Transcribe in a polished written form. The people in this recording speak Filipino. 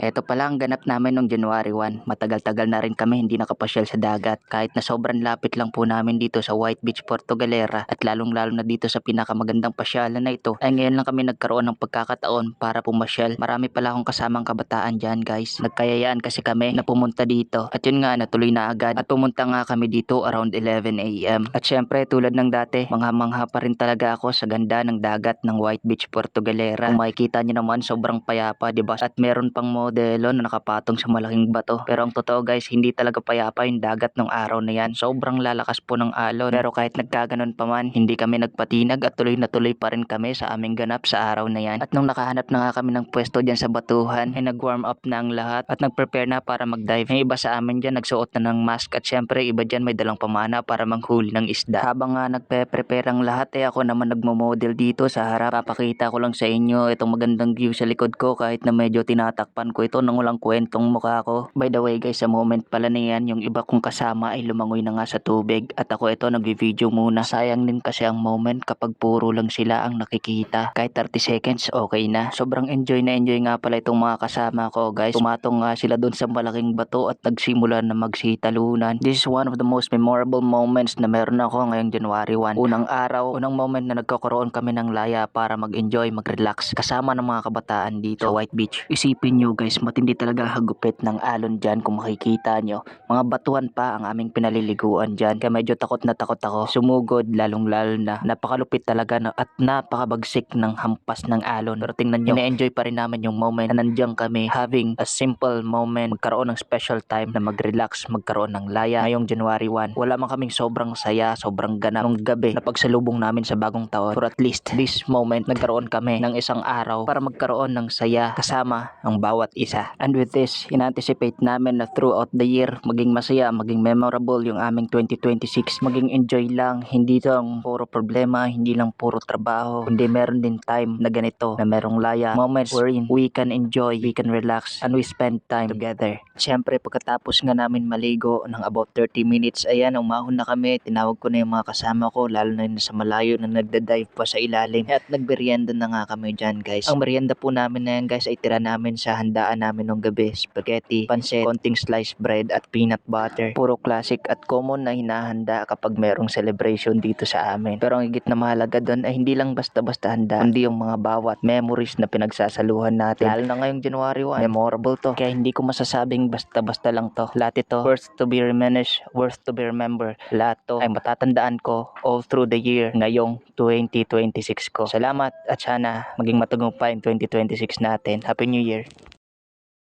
Eto pala ang ganap namin nung January 1. Matagal-tagal na rin kami hindi nakapasyal sa dagat. Kahit na sobrang lapit lang po namin dito sa White Beach, Puerto Galera at lalong-lalo na dito sa pinakamagandang pasyalan na ito, ay ngayon lang kami nagkaroon ng pagkakataon para pumasyal. Marami pala akong kasamang kabataan dyan, guys. Nagkayayaan kasi kami na pumunta dito. At yun nga, natuloy na agad. At pumunta nga kami dito around 11 a.m. At syempre, tulad ng dati, mangha-mangha pa rin talaga ako sa ganda ng dagat ng White Beach, Puerto Galera. Kung makikita nyo naman, sobrang payapa, diba? At meron pang modelo na nakapatong sa malaking bato. Pero ang totoo, guys, hindi talaga payapa yung dagat ng araw na yan. Sobrang lalakas po ng alon. Pero kahit nagkaganon pa man, hindi kami nagpatinag at tuloy na tuloy pa rin kami sa aming ganap sa araw na yan. At nung nakahanap na nga kami ng pwesto dyan sa batuhan, ay nag-warm up na ang lahat at nag-prepare na para mag-dive. Yung iba sa amin dyan nagsuot na ng mask at syempre iba dyan may dalang pamana para manghuli ng isda. Habang nga nagpe-prepare ang lahat, ay ako naman nagmo-model dito sa harap. Papakita ko lang sa inyo itong magandang view sa likod ko kahit na medyo tinatakpan ko ito ng walang kwentong mukha ko. By the way, guys, sa moment pala na yan, yung iba kong kasama ay lumangoy na nga sa tubig at ako ito nag-video muna. Sayang din kasi ang moment kapag puro lang sila ang nakikita. Kahit 30 seconds okay na. Sobrang enjoy na enjoy nga pala itong mga kasama ko, guys. Pumatong nga sila doon sa malaking bato at nagsimula na magsitalunan. This is one of the most memorable moments na meron ako ngayong January 1. Unang araw, unang moment na nagkakaroon kami ng laya para mag-enjoy, mag-relax kasama ng mga kabataan dito sa White Beach. Isipin nyo, guys, matindi talaga hagupit ng alon dyan kung makikita nyo. Mga batuan pa ang aming pinaliliguan dyan. Kaya medyo takot na takot ako. Sumugod, lalong-lalo na. Napakalupit talaga at napakabagsik ng hampas ng alon. Pero tingnan nyo, ina-enjoy pa rin namin yung moment na nandiyan kami having a simple moment. Magkaroon ng special time na mag-relax, magkaroon ng laya ngayong January 1. Wala man kaming sobrang saya, sobrang ganap nung gabi na pagsalubong namin sa bagong taon. For at least this moment, nagkaroon kami ng isang araw para magkaroon ng saya kasama ang bawat isa. And with this, in-anticipate namin na throughout the year, maging masaya, maging memorable yung aming 2026. Maging enjoy lang, hindi lang puro problema, hindi lang puro trabaho, kundi meron din time na ganito, na merong laya, moments wherein we can enjoy, we can relax, and we spend time together. Siyempre, pagkatapos nga namin maligo ng about 30 minutes, ayan, umahon na kami, tinawag ko na yung mga kasama ko, lalo na yung sa malayo na nagda-dive pa sa ilalim. At nagmerienda na nga kami dyan, guys. Ang merienda po namin na yan, guys, ay tira namin sa handaan namin nung gabi. Spaghetti, pancit, konting sliced bread at peanut butter. Puro classic at common na hinahanda kapag merong celebration dito sa amin. Pero ang higit na mahalaga doon ay hindi lang basta-basta handa, kundi yung mga bawat memories na pinagsasaluhan natin. Lalo na ngayong January 1, memorable to. Kaya hindi ko masasabing basta-basta lang to. Lahat ito worth to be reminisced, worth to be remembered. Lahat to ay matatandaan ko all through the year ngayong 2026 ko. Salamat at sana maging matagumpay ang 2026 natin. Happy New Year!